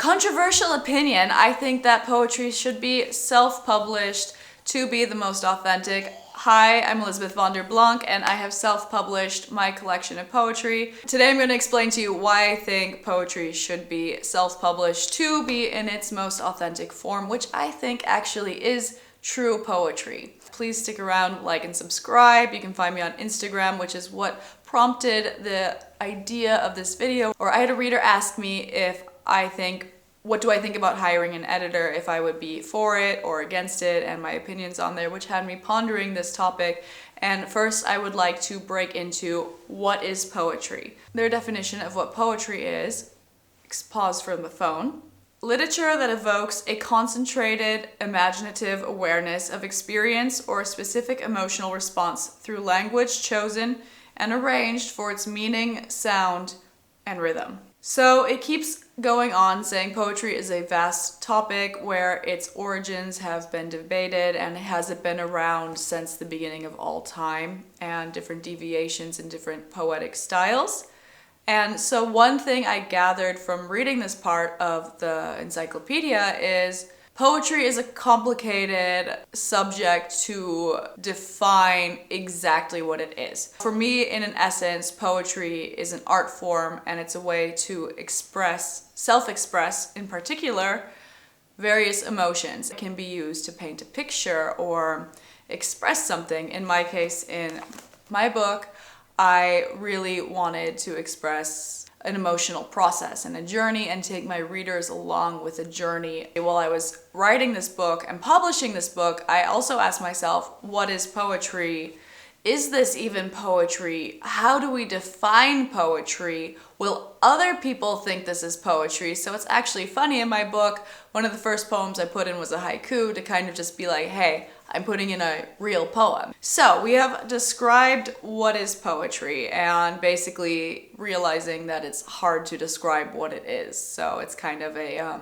Controversial opinion, I think that poetry should be self-published to be the most authentic. Hi, I'm Elizabeth von der Blanc and I have self-published my collection of poetry. Today I'm going to explain to you why I think poetry should be self-published to be in its most authentic form, which I think actually is true poetry. Please stick around, like and subscribe. You can find me on Instagram, which is what prompted the idea of this video. Or I had a reader ask me what do I think about hiring an editor, if I would be for it or against it, and my opinions on there, which had me pondering this topic. And first I would like to break into what is poetry. Their definition of what poetry is, pause for the phone. Literature that evokes a concentrated, imaginative awareness of experience or a specific emotional response through language chosen and arranged for its meaning, sound, and rhythm. So it keeps going on saying poetry is a vast topic where its origins have been debated and has it been around since the beginning of all time, and different deviations in different poetic styles. And so one thing I gathered from reading this part of the encyclopedia is poetry is a complicated subject to define exactly what it is. For me, in an essence, poetry is an art form and it's a way to express, self-express in particular, various emotions. It can be used to paint a picture or express something. In my case, in my book, I really wanted to express an emotional process and a journey and take my readers along with a journey. While I was writing this book and publishing this book, I also asked myself, what is poetry? Is this even poetry? How do we define poetry? Will other people think this is poetry? So it's actually funny, in my book, one of the first poems I put in was a haiku to kind of just be like, hey, I'm putting in a real poem. So we have described what is poetry and basically realizing that it's hard to describe what it is. So it's kind of a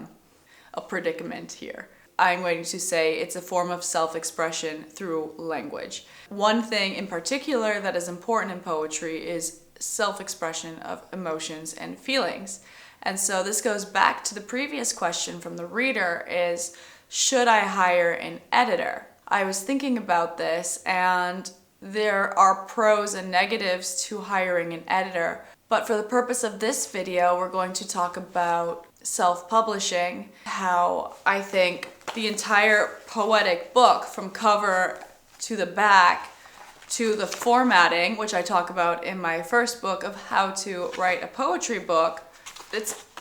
predicament here. I'm going to say it's a form of self-expression through language. One thing in particular that is important in poetry is self-expression of emotions and feelings. And so this goes back to the previous question from the reader is, should I hire an editor? I was thinking about this and there are pros and negatives to hiring an editor. But for the purpose of this video, we're going to talk about self-publishing, how I think the entire poetic book from cover to the back to the formatting, which I talk about in my first book of how to write a poetry book,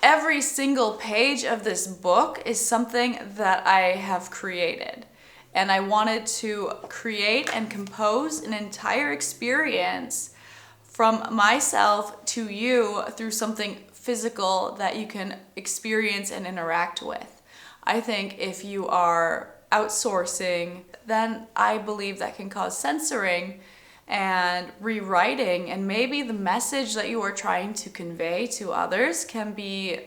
every single page of this book is something that I have created. And I wanted to create and compose an entire experience from myself to you through something physical that you can experience and interact with. I think if you are outsourcing, then I believe that can cause censoring and rewriting, and maybe the message that you are trying to convey to others can be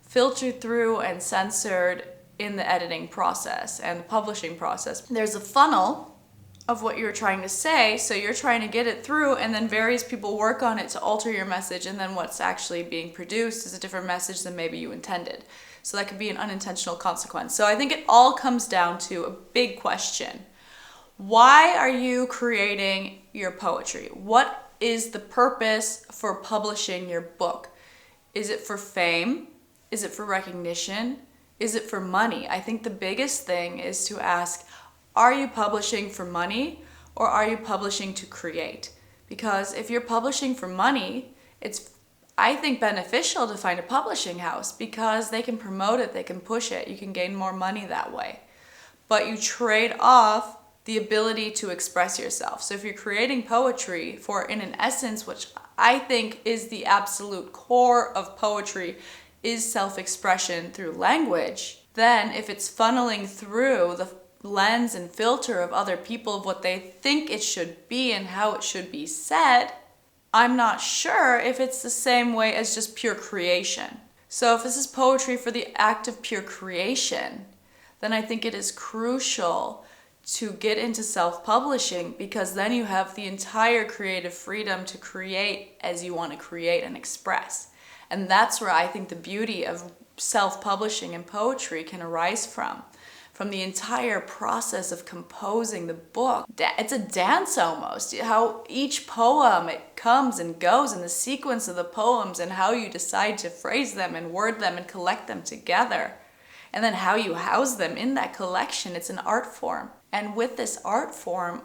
filtered through and censored in the editing process and the publishing process. There's a funnel of what you're trying to say, so you're trying to get it through and then various people work on it to alter your message, and then what's actually being produced is a different message than maybe you intended. So that could be an unintentional consequence. So I think it all comes down to a big question. Why are you creating your poetry? What is the purpose for publishing your book? Is it for fame? Is it for recognition? Is it for money? I think the biggest thing is to ask, are you publishing for money or are you publishing to create? Because if you're publishing for money, it's, I think, beneficial to find a publishing house because they can promote it, they can push it, you can gain more money that way. But you trade off the ability to express yourself. So if you're creating poetry for, in an essence, which I think is the absolute core of poetry, is self-expression through language, then if it's funneling through the lens and filter of other people of what they think it should be and how it should be said, I'm not sure if it's the same way as just pure creation. So if this is poetry for the act of pure creation, then I think it is crucial to get into self-publishing, because then you have the entire creative freedom to create as you want to create and express. And that's where I think the beauty of self-publishing and poetry can arise from the entire process of composing the book. It's a dance almost, how each poem, it comes and goes, and the sequence of the poems and how you decide to phrase them and word them and collect them together. And then how you house them in that collection. It's an art form. And with this art form,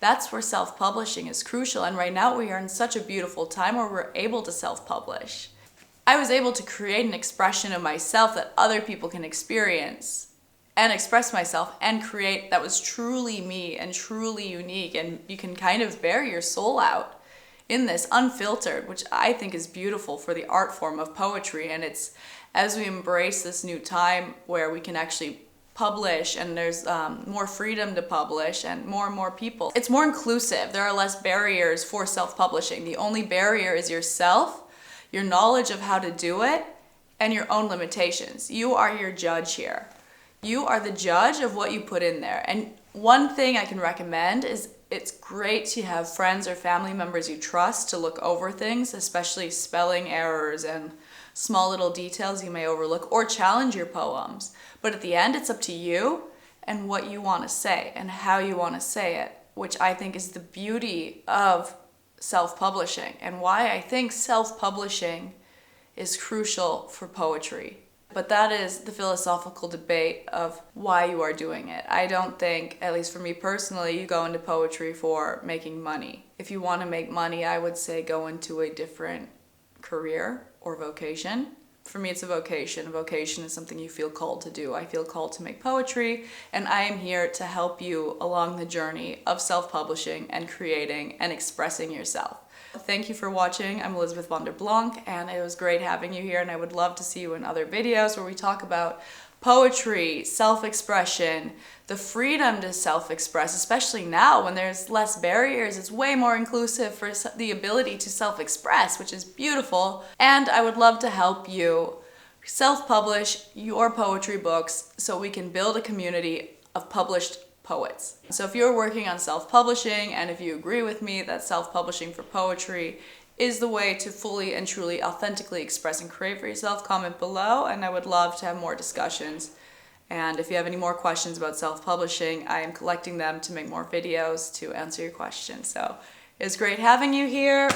that's where self-publishing is crucial. And right now we are in such a beautiful time where we're able to self-publish. I was able to create an expression of myself that other people can experience and express myself and create that was truly me and truly unique, and you can kind of bear your soul out in this unfiltered, which I think is beautiful for the art form of poetry. And it's as we embrace this new time where we can actually publish, and there's more freedom to publish and more people. It's more inclusive. There are less barriers for self-publishing. The only barrier is yourself, your knowledge of how to do it, and your own limitations. You are your judge here. You are the judge of what you put in there. And one thing I can recommend is it's great to have friends or family members you trust to look over things, especially spelling errors and small little details you may overlook, or challenge your poems. But at the end, it's up to you and what you want to say and how you want to say it, which I think is the beauty of self-publishing and why I think self-publishing is crucial for poetry. But that is the philosophical debate of why you are doing it. I don't think, at least for me personally, you go into poetry for making money. If you want to make money, I would say go into a different career or vocation. For me, it's a vocation. A vocation is something you feel called to do. I feel called to make poetry, and I am here to help you along the journey of self-publishing and creating and expressing yourself. Thank you for watching. I'm Elizabeth Vander Blanc, and it was great having you here, and I would love to see you in other videos where we talk about poetry, self-expression, the freedom to self-express, especially now when there's less barriers. It's way more inclusive for the ability to self-express, which is beautiful. And I would love to help you self-publish your poetry books so we can build a community of published poets. So if you're working on self-publishing, and if you agree with me that self-publishing for poetry is the way to fully and truly authentically express and create for yourself, comment below, and I would love to have more discussions. And if you have any more questions about self-publishing, I am collecting them to make more videos to answer your questions. So it was great having you here.